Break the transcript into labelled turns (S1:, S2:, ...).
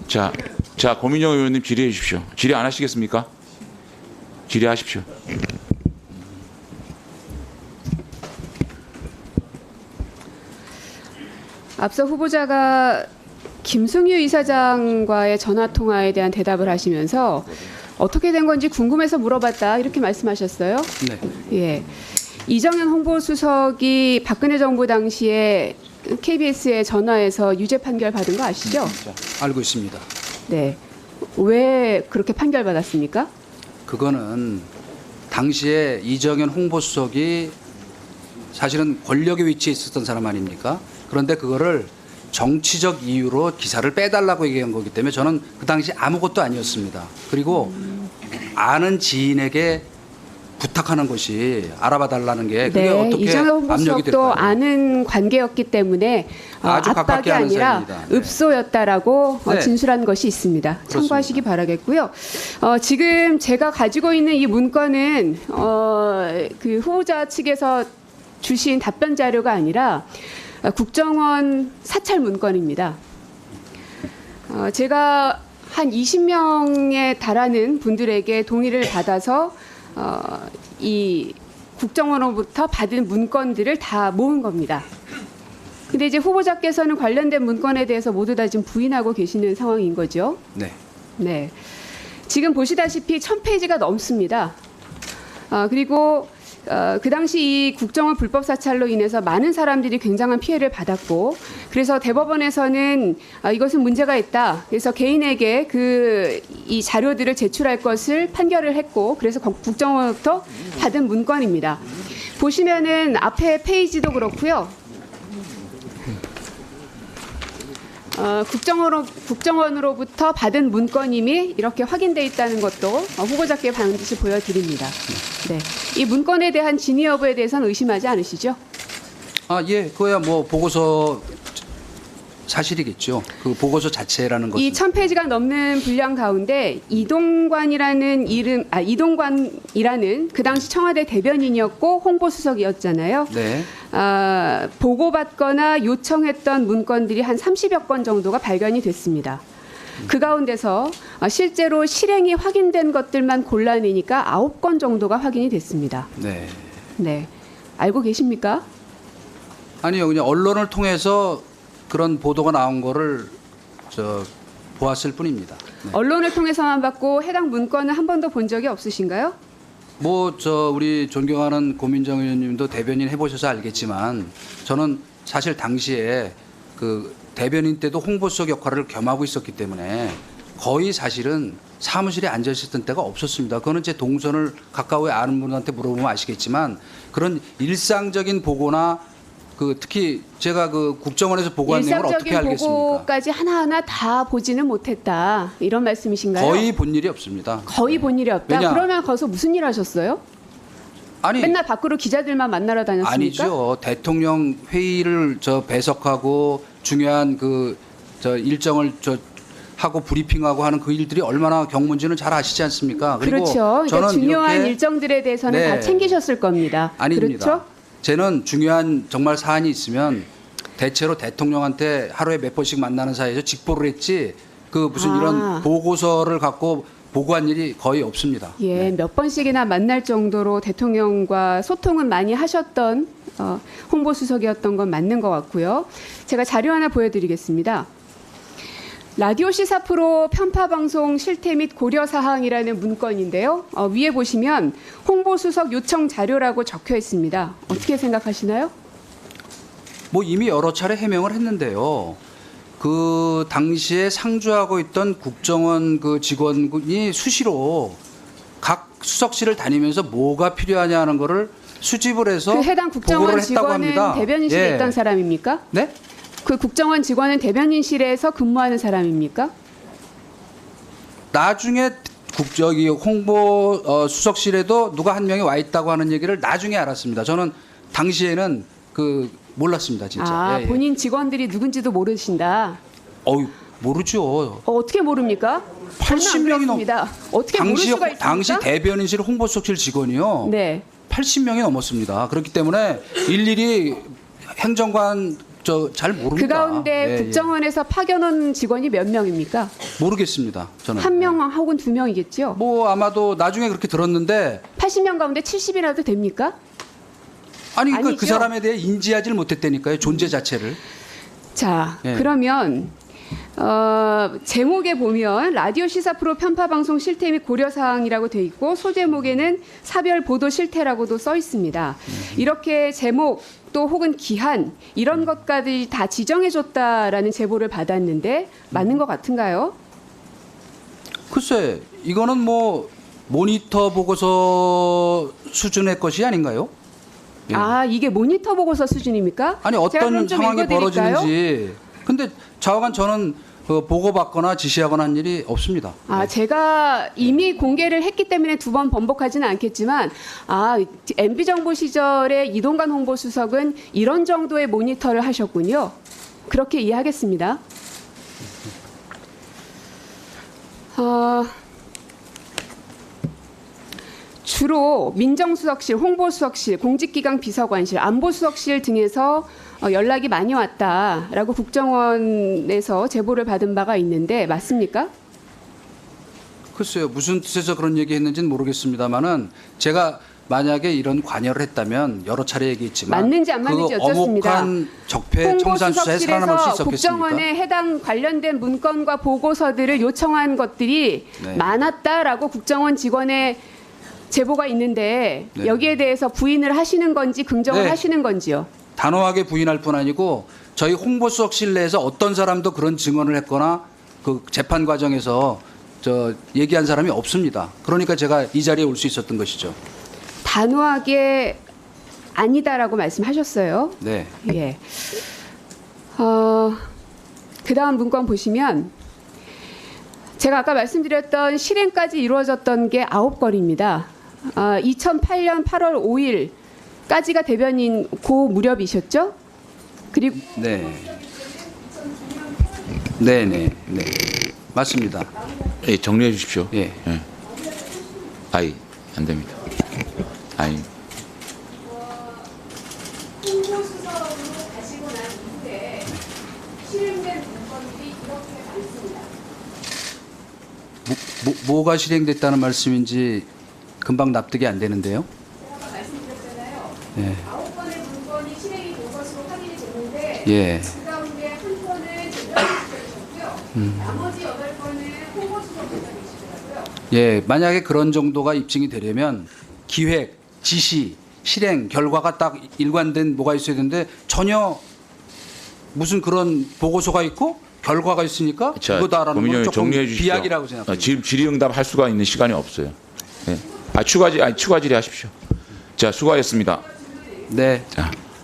S1: 자, 고민정 의원님 질의해 주십시오. 질의 안 하시겠습니까? 질의하십시오.
S2: 앞서 후보자가 김승유 이사장과의 전화 통화에 대한 대답을 하시면서 어떻게 된 건지 궁금해서 물어봤다 이렇게 말씀하셨어요.
S3: 네.
S2: 예. 이정현 홍보수석이 박근혜 정부 당시에 KBS에 전화해서 유죄 판결 받은 거 아시죠?
S3: 알고 있습니다.
S2: 네. 왜 그렇게 판결 받았습니까?
S3: 그거는 당시에 이정현 홍보수석이 사실은 권력의 위치에 있었던 사람 아닙니까? 그런데 그거를 정치적 이유로 기사를 빼달라고 얘기한 거기 때문에 저는 그 당시 아무것도 아니었습니다. 그리고 아는 지인에게 부탁하는 것이 알아봐 달라는 게 그게
S2: 네,
S3: 어떻게
S2: 이정현
S3: 압력이
S2: 홍보수석도
S3: 될까요?
S2: 아는 관계였기 때문에
S3: 아주
S2: 압박이
S3: 가깝게 아는
S2: 아니라
S3: 사이입니다. 네.
S2: 읍소였다라고
S3: 네.
S2: 진술한 것이 있습니다.
S3: 그렇습니다.
S2: 참고하시기 바라겠고요. 지금 제가 가지고 있는 이 문건은 그 후보자 측에서 주신 답변 자료가 아니라 국정원 사찰 문건입니다. 제가 한 20명에 달하는 분들에게 동의를 받아서 이 국정원으로부터 받은 문건들을 다 모은 겁니다. 근데 이제 후보자께서는 관련된 문건에 대해서 모두 다 지금 부인하고 계시는 상황인 거죠.
S3: 네.
S2: 네. 지금 보시다시피 1000페이지가 넘습니다. 그리고 그 당시 이 국정원 불법 사찰로 인해서 많은 사람들이 굉장한 피해를 받았고, 그래서 대법원에서는 이것은 문제가 있다. 그래서 개인에게 이 자료들을 제출할 것을 판결을 했고, 그래서 국정원부터 받은 문건입니다. 보시면은 앞에 페이지도 그렇고요. 국정원으로부터 받은 문건임이 이렇게 확인돼 있다는 것도 후보자께 반드시 보여드립니다. 네, 이 문건에 대한 진위 여부에 대해서는 의심하지 않으시죠?
S3: 예, 그거야 뭐 보고서 사실이겠죠. 그 보고서 자체라는 것은.
S2: 이 1000페이지가 넘는 분량 가운데 이동관이라는 그 당시 청와대 대변인이었고 홍보수석이었잖아요.
S3: 네.
S2: 보고받거나 요청했던 문건들이 한 30여 건 정도가 발견이 됐습니다. 그 가운데서 실제로 실행이 확인된 것들만 골라내니까 9건 정도가 확인이 됐습니다.
S3: 네.
S2: 네, 알고 계십니까?
S3: 아니요, 그냥 언론을 통해서 그런 보도가 나온 거를 보았을 뿐입니다. 네.
S2: 언론을 통해서만 받고 해당 문건을 한 번도 본 적이 없으신가요?
S3: 우리 존경하는 고민정 의원님도 대변인 해보셔서 알겠지만 저는 사실 당시에 그 대변인 때도 홍보수석 역할을 겸하고 있었기 때문에 거의 사실은 사무실에 앉아 있었던 때가 없었습니다. 그거는 제 동선을 가까이 아는 분한테 물어보면 아시겠지만 그런 일상적인 보고나 특히 제가 그 국정원에서 보고한 내용을 어떻게
S2: 일상적인
S3: 알겠습니까?
S2: 보고까지 하나하나 다 보지는 못했다. 이런 말씀이신가요?
S3: 거의 본 일이 없습니다.
S2: 거의 본 일이 없다.
S3: 왜냐?
S2: 그러면 거기서 무슨 일 하셨어요?
S3: 아니
S2: 맨날 밖으로 기자들만 만나러 다녔습니까?
S3: 아니죠. 대통령 회의를 배석하고 중요한 일정을 하고 브리핑하고 하는 그 일들이 얼마나 경문지는 잘 아시지 않습니까? 그리고
S2: 그렇죠. 그러니까
S3: 저는
S2: 중요한
S3: 이렇게
S2: 일정들에 대해서는
S3: 네.
S2: 다 챙기셨을 겁니다.
S3: 아닙니다.
S2: 그렇죠?
S3: 저는 중요한 정말 사안이 있으면 대체로 대통령한테 하루에 몇 번씩 만나는 사이에서 직보를 했지 무슨 이런 보고서를 갖고 보고한 일이 거의 없습니다.
S2: 예,
S3: 네.
S2: 몇 번씩이나 만날 정도로 대통령과 소통은 많이 하셨던 홍보수석이었던 건 맞는 것 같고요. 제가 자료 하나 보여드리겠습니다. 라디오 시사 프로 편파 방송 실태 및 고려 사항이라는 문건인데요. 위에 보시면 홍보수석 요청 자료라고 적혀 있습니다. 어떻게 생각하시나요?
S3: 이미 여러 차례 해명을 했는데요. 그 당시에 상주하고 있던 국정원 직원이 수시로 각 수석실을 다니면서 뭐가 필요하냐 하는 거를 수집을 해서
S2: 그 해당 국정원
S3: 보고를 했다고
S2: 직원은
S3: 합니다.
S2: 대변인실에
S3: 예.
S2: 있던 사람입니까?
S3: 네?
S2: 그 국정원 직원은 대변인실에서 근무하는 사람입니까?
S3: 나중에 홍보 수석실에도 누가 한 명이 와 있다고 하는 얘기를 나중에 알았습니다. 저는 당시에는 몰랐습니다, 진짜. 예, 예.
S2: 본인 직원들이 누군지도 모르신다.
S3: 모르죠.
S2: 어떻게 모릅니까?
S3: 80명이
S2: 넘습니다. 어떻게 모를 수가 있습니까?
S3: 당시 대변인실 홍보수석실 직원이요.
S2: 네.
S3: 80명이 넘었습니다. 그렇기 때문에 일일이 행정관 잘 모릅니다.
S2: 그 가운데
S3: 예, 예.
S2: 국정원에서 파견 온 직원이 몇 명입니까?
S3: 모르겠습니다. 저는.
S2: 한 명 혹은 두 명이겠죠.
S3: 뭐 아마도 나중에 그렇게 들었는데
S2: 80명 가운데 70이라도 됩니까?
S3: 아니 그
S2: 아니죠.
S3: 사람에 대해 인지하지를 못했다니까요. 존재 자체를.
S2: 자,
S3: 예.
S2: 그러면 제목에 보면 라디오 시사 프로 편파 방송 실태 및 고려 사항이라고 돼 있고 소제목에는 사별 보도 실태라고도 써 있습니다. 이렇게 제목 또 혹은 기한 이런 것까지 다 지정해 줬다라는 제보를 받았는데 맞는 것 같은가요?
S3: 글쎄, 이거는 뭐 모니터 보고서 수준의 것이 아닌가요? 예.
S2: 아, 이게 모니터 보고서 수준입니까?
S3: 아니
S2: 제가 그럼
S3: 어떤
S2: 좀
S3: 상황이
S2: 읽어드릴까요?
S3: 벌어지는지. 근데 좌우간 저는 보고받거나 지시하거나 한 일이 없습니다.
S2: 아, 제가 이미 공개를 했기 때문에 두 번 번복하지는 않겠지만, MB 정부 시절에 이동관 홍보수석은 이런 정도의 모니터를 하셨군요. 그렇게 이해하겠습니다. 주로 민정수석실, 홍보수석실, 공직기강 비서관실, 안보수석실 등에서 연락이 많이 왔다라고 국정원에서 제보를 받은 바가 있는데 맞습니까?
S3: 글쎄요, 무슨 뜻에서 그런 얘기했는지는 모르겠습니다만은 제가 만약에 이런 관여를 했다면 여러 차례 얘기했지만
S2: 맞는지 안 맞는지
S3: 그
S2: 여쭙습니다.
S3: 어목한 적폐 청산 수사에 살아남을 수
S2: 홍보수석실에서
S3: 있었겠습니까?
S2: 국정원에 해당 관련된 문건과 보고서들을 요청한 것들이
S3: 네.
S2: 많았다라고 국정원 직원의 제보가 있는데
S3: 네.
S2: 여기에 대해서 부인을 하시는 건지 긍정을
S3: 네.
S2: 하시는 건지요?
S3: 단호하게 부인할 뿐 아니고 저희 홍보수석실 내에서 어떤 사람도 그런 증언을 했거나 그 재판 과정에서 얘기한 사람이 없습니다. 그러니까 제가 이 자리에 올 수 있었던 것이죠.
S2: 단호하게 아니다라고 말씀하셨어요.
S3: 네.
S2: 예. 그다음 문건 보시면 제가 아까 말씀드렸던 실행까지 이루어졌던 게 9건입니다. 2008년 8월 5일까지가 대변인 고 무렵이셨죠? 그리고
S3: 네. 네, 네, 네. 맞습니다.
S1: 예, 정리해 주십시오.
S3: 예.
S1: 예. 안 됩니다.
S2: 홍보수석으로 가시고 난 이후에 실행된 문건들이 이렇게 많습니다.
S3: 뭐가 실행됐다는 말씀인지 금방 납득이 안 되는데요.
S2: 제가 말씀드렸잖아요.
S3: 예.
S2: 9건의 문건이 실행이 된 것으로 확인이 됐는데
S3: 예.
S2: 그 가운데 한 건을 대변인실장이셨고요. 나머지 8건을 홍보수석실장이시더라고요.
S3: 예, 만약에 그런 정도가 입증이 되려면 기획, 지시, 실행, 결과가 딱 일관된 뭐가 있어야 되는데 전혀 무슨 그런 보고서가 있고 결과가 있으니까
S1: 자,
S3: 이거다라는 건
S1: 고민형님
S3: 조금
S1: 정리해 주십시오.
S3: 비약이라고 생각합니다.
S1: 지금 질의응답 할 수가 있는 시간이 없어요. 예. 추가 질의하십시오. 자, 수고하셨습니다.
S3: 네.
S1: 자.